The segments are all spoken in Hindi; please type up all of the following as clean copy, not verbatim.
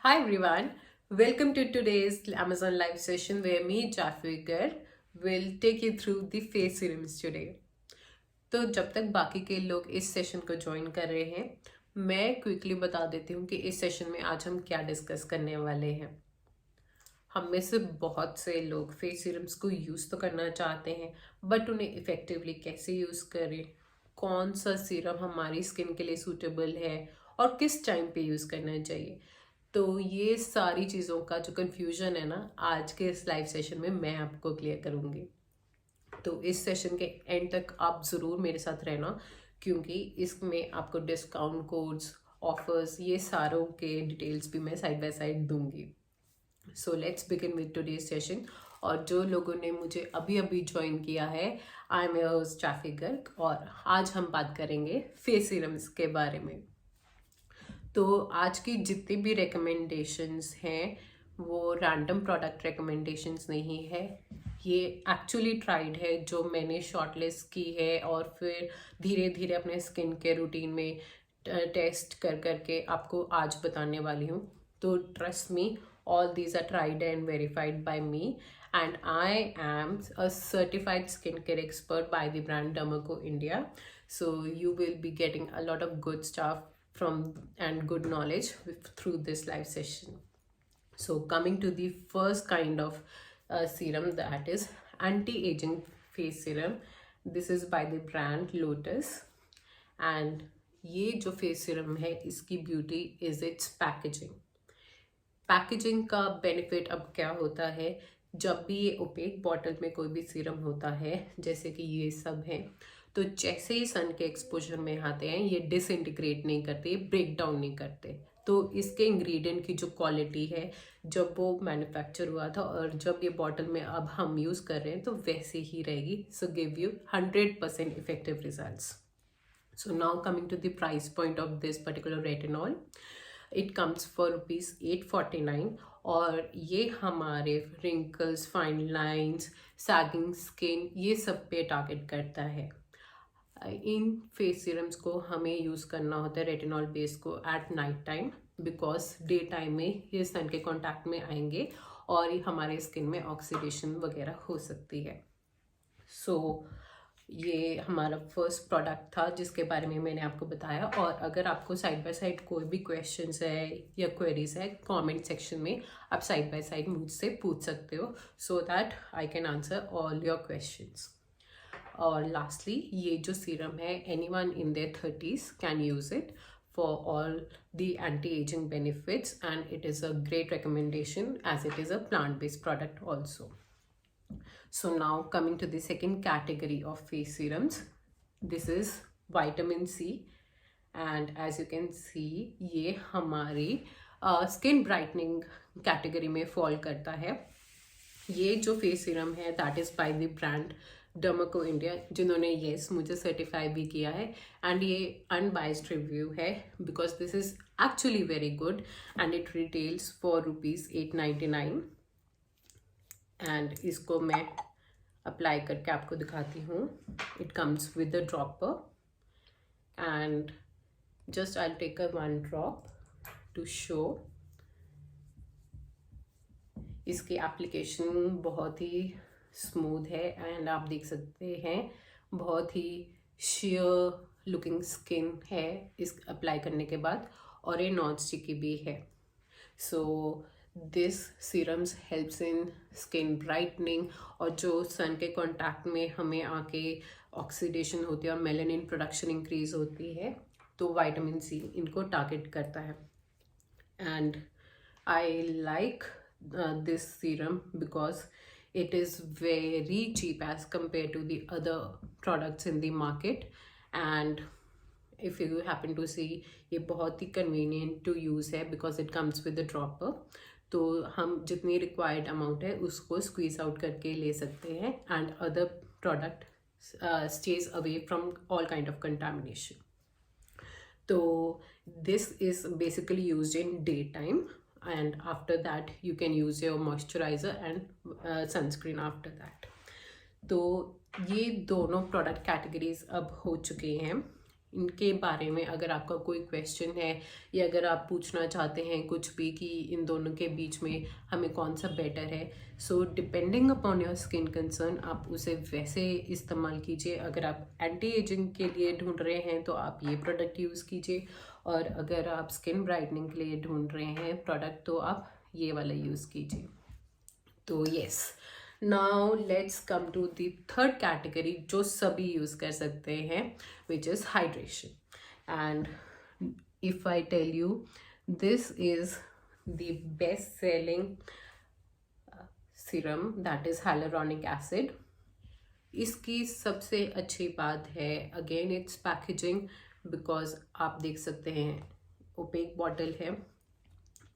Hi everyone, welcome to today's Amazon live session where me, Jafiker, will take you through the face serums today. तो जब तक बाकी के लोग इस सेशन को ज्वाइन कर रहे हैं, मैं क्विकली बता देती हूँ कि इस सेशन में आज हम क्या डिस्कस करने वाले हैं। हम में से बहुत से लोग फेस सीरम्स को यूज़ तो करना चाहते हैं, बट उन्हें इफ़ेक्टिवली कैसे यूज़ करें, कौन सा सीरम हमारी स्किन के लिए सूटेबल है और किस टाइम पे यूज़ करना चाहिए। तो ये सारी चीज़ों का जो कन्फ्यूजन है ना, आज के इस लाइव सेशन में मैं आपको क्लियर करूँगी। तो इस सेशन के एंड तक आप ज़रूर मेरे साथ रहना, क्योंकि इसमें आपको डिस्काउंट कोड्स, ऑफर्स, ये सारों के डिटेल्स भी मैं साइड बाय साइड दूंगी। So let's begin with today's session. और जो लोगों ने मुझे अभी अभी ज्वाइन किया है, I am your host traffic Garg, और आज हम बात करेंगे फेस सीरम्स के बारे में। तो आज की जितनी भी रिकमेंडेशंस हैं वो रैंडम प्रोडक्ट रिकमेंडेशंस नहीं है, ये एक्चुअली ट्राइड है जो मैंने शॉर्टलिस्ट की है और फिर धीरे धीरे अपने स्किन के रूटीन में टेस्ट कर करके आपको आज बताने वाली हूँ। तो trust me, all these are tried and verified by me, and I am a certified skincare expert by the brand Dermaco India. So you will be getting a lot of good stuff from and good knowledge through this live session. So coming to the first kind of serum, that is anti-aging face serum. This is by the brand Lotus, and ये जो फेस सीरम है इसकी beauty is it's packaging. Packaging का बेनिफिट अब क्या होता है, जब भी ये ओपेक बॉटल में कोई भी सीरम होता है, जैसे कि ये सब है, तो जैसे ही सन के एक्सपोजर में आते हैं ये डिसइंटीग्रेट नहीं करते, ब्रेक डाउन नहीं करते। तो इसके इंग्रेडिएंट की जो क्वालिटी है, जब वो मैन्युफैक्चर हुआ था और जब ये बॉटल में अब हम यूज़ कर रहे हैं, तो वैसे ही रहेगी। So give you 100% effective results. So now coming to the price point of this particular retinol, it comes for ₹849, और ये हमारे wrinkles, fine lines, sagging skin, ये सब पे टारगेट करता है। इन फेस सीरम्स को हमें यूज़ करना होता है रेटिनॉल बेस को at night time, because day time में ये सन के कॉन्टैक्ट में आएंगे और ये हमारे स्किन में ऑक्सीडेशन वगैरह हो सकती है। सो ये हमारा फर्स्ट प्रोडक्ट था जिसके बारे में मैंने आपको बताया। और अगर आपको साइड बाय साइड कोई भी क्वेश्चंस है या क्वेरीज है, कमेंट सेक्शन में आप साइड बाय साइड मुझसे पूछ सकते हो, so that I can answer all your questions. और लास्टली, ये जो सीरम है, anyone in their 30s can use it for all the anti-aging benefits, and it is a great recommendation as it is a plant-based product also. So now coming to the second category of face serums, this is vitamin C, and as you can see ये हमारी स्किन ब्राइटनिंग कैटेगरी में फॉल करता है। ये जो फेस सीरम है that is by the brand Dermaco India, जिन्होंने येस मुझे सर्टिफाई भी किया है, एंड ये अनबाइस्ड रिव्यू है because this is actually very good, and it retails for ₹899। And इसको मैं अप्लाई करके आपको दिखाती हूँ। It comes with the dropper, and just I take a 1 drop to show. इसकी एप्लीकेशन बहुत ही स्मूथ है, एंड आप देख सकते हैं बहुत ही शेयर लुकिंग स्किन है इस अप्लाई करने के बाद, और ये नॉन स्टिकी भी है। So this serums helps in skin brightening, और जो सन के कांटेक्ट में हमें आके ऑक्सीडेशन होती है और मेलानिन प्रोडक्शन इंक्रीज होती है, तो विटामिन सी इनको टारगेट करता है। And I like this serum because it is very cheap as compared to the other products in the market, and if you happen to see ये बहुत ही convenient to use है because it comes with a dropper। तो हम जितनी required amount है उसको squeeze out करके ले सकते हैं, and other product stays away from all kind of contamination। तो this is basically used in daytime, and after that you can use your moisturizer and sunscreen after that। तो ये दोनों प्रोडक्ट कैटेगरीज अब हो चुके हैं। इनके बारे में अगर आपका कोई क्वेश्चन है या अगर आप पूछना चाहते हैं कुछ भी कि इन दोनों के बीच में हमें कौन सा बेटर है, so depending upon your skin concern आप उसे वैसे इस्तेमाल कीजिए। अगर आप एंटी एजिंग के लिए ढूंढ रहे हैं तो आप ये प्रोडक्ट यूज़ कीजिए, और अगर आप स्किन ब्राइटनिंग के लिए ढूंढ रहे हैं प्रोडक्ट तो आप ये वाला यूज़ कीजिए। तो yes, now let's come to the third category जो सभी यूज़ कर सकते हैं, which is hydration. And if I tell you, this is the best selling serum that is hyaluronic acid. इसकी सबसे अच्छी बात है अगेन इट्स पैकेजिंग, बिकॉज आप देख सकते हैं ओपेक बॉटल है,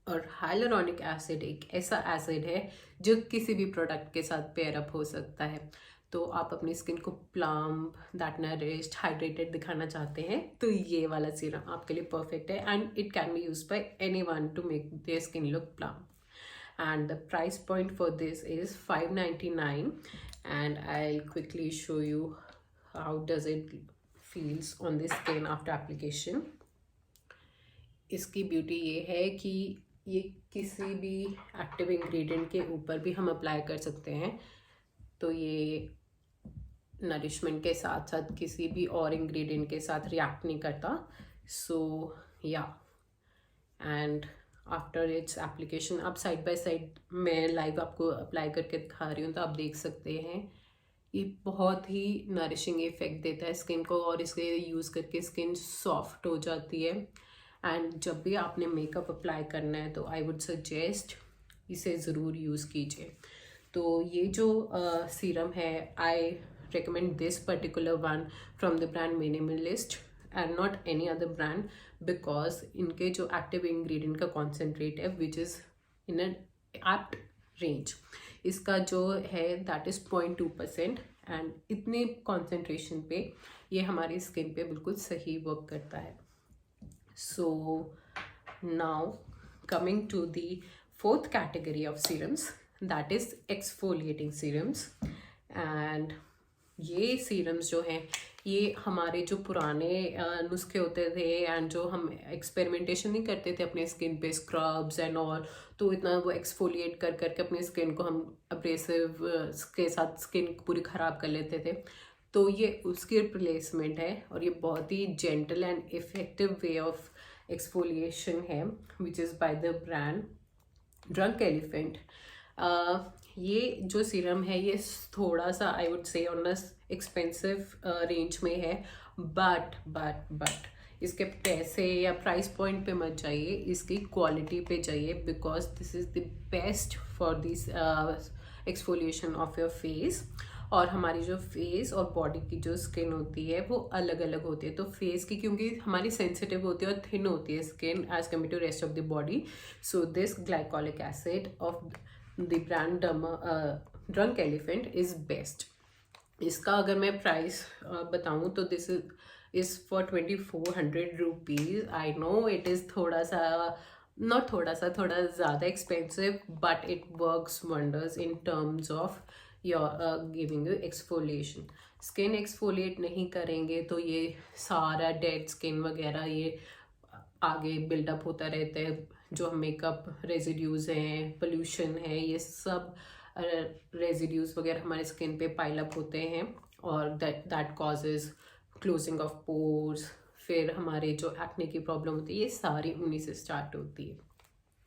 और हाइलुरोनिक एसिड एक ऐसा एसिड है जो किसी भी प्रोडक्ट के साथ पेयर अप हो सकता है। तो आप अपनी स्किन को प्लम्प, दैट नरिश्ड, हाइड्रेटेड दिखाना चाहते हैं तो ये वाला सीरम आपके लिए परफेक्ट है, and it can be use by anyone to make their skin look plump. And the price point for this is $5.99, and I quickly show you how does it feels on the skin after application. इसकी ब्यूटी ये है कि ये किसी भी एक्टिव इंग्रेडिएंट के ऊपर भी हम अप्लाई कर सकते हैं, तो ये नरिशमेंट के साथ साथ किसी भी और इंग्रेडिएंट के साथ रिएक्ट नहीं करता। सो या, एंड आफ्टर इट्स एप्लीकेशन आप साइड बाय साइड मैं लाइव आपको अप्लाई करके दिखा रही हूँ तो आप देख सकते हैं ये बहुत ही नरिशिंग इफेक्ट देता है स्किन को, और इसे यूज़ करके स्किन सॉफ्ट हो जाती है। एंड जब भी आपने मेकअप अप्लाई करना है तो आई वुड सजेस्ट इसे ज़रूर यूज़ कीजिए। तो ये जो सीरम है, I recommend this particular one from the brand minimalist and not any other brand, because इनके जो एक्टिव इंग्रेडिएंट का कॉन्सेंट्रेट है which is in an apt range, इसका जो है दैट इज़ 0.2%, एंड इतने कॉन्सेंट्रेशन पे ये हमारी स्किन पे बिल्कुल सही वर्क करता है। So now coming to the fourth category of serums, that is exfoliating serums। and ये serums जो हैं ये हमारे जो पुराने नुस्खे होते थे एंड जो हम एक्सपेरिमेंटेशन नहीं करते थे अपने स्किन पे, स्क्रब्स एंड ऑल, तो इतना वो एक्सफोलिएट कर करके अपनी स्किन को हम अब्रेसिव के साथ स्किन पूरी ख़राब कर लेते थे, तो ये उसकी रिप्लेसमेंट है, और ये बहुत ही gentle and effective way of exfoliation है which is by the brand drunk elephant. ये जो सीरम है ये थोड़ा सा I would say on the expensive range में है, बट इसके पैसे या प्राइस पॉइंट पे मत जाइए, इसकी क्वालिटी पे जाइए, because this is the best for this exfoliation of your face. और हमारी जो फेस और बॉडी की जो स्किन होती है वो अलग अलग होती है, तो फेस की क्योंकि हमारी सेंसिटिव होती है और थिन होती है skin as compare to rest of the body, so this glycolic acid of the brand drunk Elephant is best. इसका अगर मैं प्राइस बताऊँ तो this is for 2400 rupees. I know it is थोड़ा ज़्यादा expensive, but it works wonders in terms of giving you exfoliation. Skin exfoliate नहीं करेंगे तो ये सारा डेड स्किन वगैरह ये आगे बिल्डअप होता रहता है, जो मेकअप रेजिड्यूज़ हैं, पोल्यूशन है, ये सब रेजिड्यूज़ वगैरह हमारे स्किन पे पाइल अप होते हैं, और that causes closing of pores, फिर हमारे जो एक्ने की प्रॉब्लम होती है ये सारी उन्हीं से स्टार्ट होती है।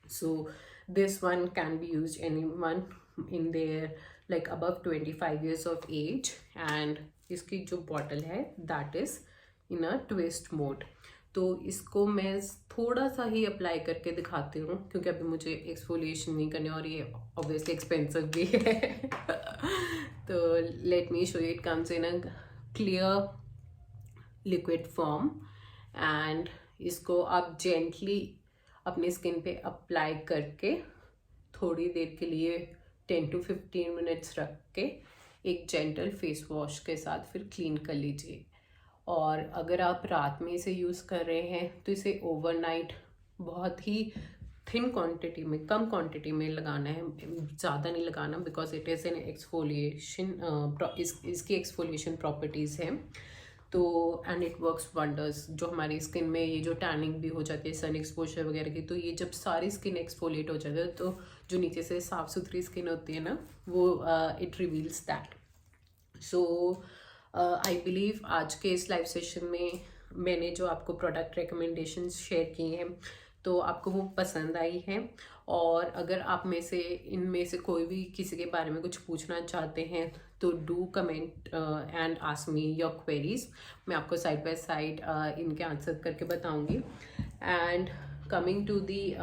So this one can be use anyone in their like above 25 years of age, and इसकी जो बॉटल है that is in a twist mode. तो इसको मैं थोड़ा सा ही अप्लाई करके दिखाती हूँ क्योंकि अभी मुझे एक्सफोलिएशन नहीं करने, और ये ऑब्वियसली एक्सपेंसिव भी है तो let me show you, it comes in a clear liquid form, and इसको आप जेंटली अपनी स्किन पे अप्लाई करके थोड़ी देर के लिए 10 to 15 मिनट्स रख के एक जेंटल फेस वॉश के साथ फिर क्लीन कर लीजिए। और अगर आप रात में इसे यूज़ कर रहे हैं तो इसे ओवरनाइट बहुत ही थिन क्वांटिटी में, कम क्वांटिटी में लगाना है, ज़्यादा नहीं लगाना, because it is an exfoliation, इसकी एक्सफोलिएशन प्रॉपर्टीज़ हैं। तो एंड इट वर्क्स वंडर्स। जो हमारी स्किन में ये जो टैनिंग भी हो जाती है सन एक्सपोजर वगैरह की, तो ये जब सारी स्किन एक्सफोलिएट हो जाती है तो जो नीचे से साफ़ सुथरी स्किन होती है ना, वो it reveals that. So I believe आज के इस लाइव सेशन में मैंने जो आपको प्रोडक्ट रिकमेंडेशंस शेयर किए हैं तो आपको वो पसंद आई हैं। और अगर आप में से इनमें से कोई भी किसी के बारे में कुछ पूछना चाहते हैं तो do comment and ask me your queries. मैं आपको साइड बाय साइड इनके आंसर करके बताऊंगी। And coming to the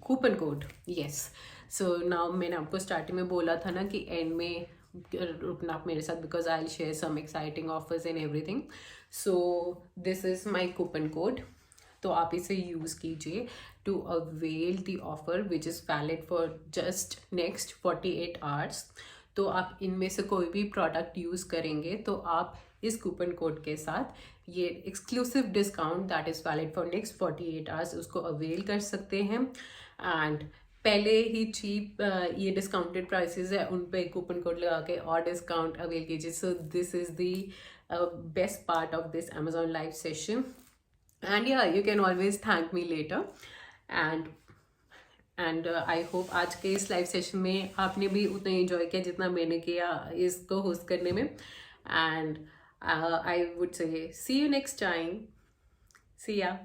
coupon code, yes. So now मैंने आपको स्टार्टिंग में बोला था ना कि एंड में रुकना आप मेरे साथ, because I will share some exciting offers and everything. So this is my coupon code, तो आप इसे यूज़ कीजिए to avail the offer which is valid for just next 48 hours. तो आप इनमें से कोई भी प्रोडक्ट यूज़ करेंगे तो आप इस कूपन कोड के साथ ये exclusive discount that is valid for next 48 hours उसको अवेल कर सकते हैं। एंड पहले ही चीप ये डिस्काउंटेड प्राइसेस है, उन पे कूपन कोड लगा के और डिस्काउंट अवेल कीजिए। So this is the best part of this Amazon live session. And yeah you can always thank me later. And I hope आज के इस लाइव सेशन में आपने भी उतना एंजॉय किया जितना मैंने किया इसको होस्ट करने में। And I would say see you next time, see या।